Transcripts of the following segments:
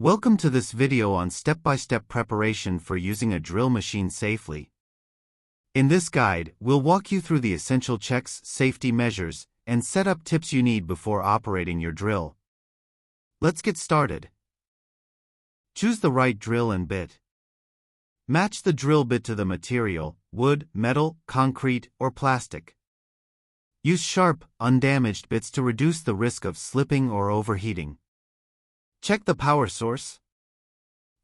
Welcome to this video on step-by-step preparation for using a drill machine safely. In this guide, we'll walk you through the essential checks, safety measures, and setup tips you need before operating your drill. Let's get started. Choose the right drill and bit. Match the drill bit to the material: wood, metal, concrete, or plastic. Use sharp, undamaged bits to reduce the risk of slipping or overheating. Check the power source.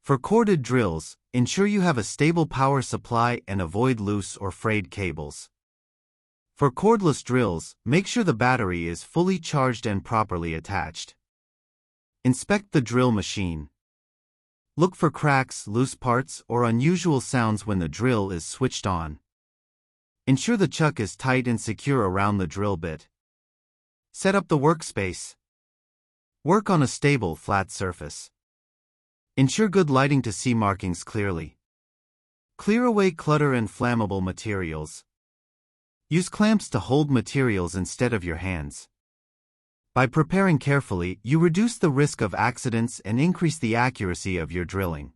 For corded drills, ensure you have a stable power supply and avoid loose or frayed cables. For cordless drills, make sure the battery is fully charged and properly attached. Inspect the drill machine. Look for cracks, loose parts, or unusual sounds when the drill is switched on. Ensure the chuck is tight and secure around the drill bit. Set up the workspace. Work on a stable, flat surface. Ensure good lighting to see markings clearly. Clear away clutter and flammable materials. Use clamps to hold materials instead of your hands. By preparing carefully, you reduce the risk of accidents and increase the accuracy of your drilling.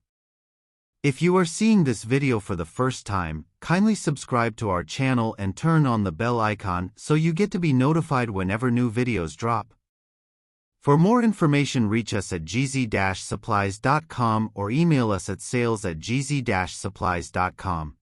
If you are seeing this video for the first time, kindly subscribe to our channel and turn on the bell icon so you get to be notified whenever new videos drop. For more information, reach us at gz-supplies.com or email us at sales@gz-supplies.com.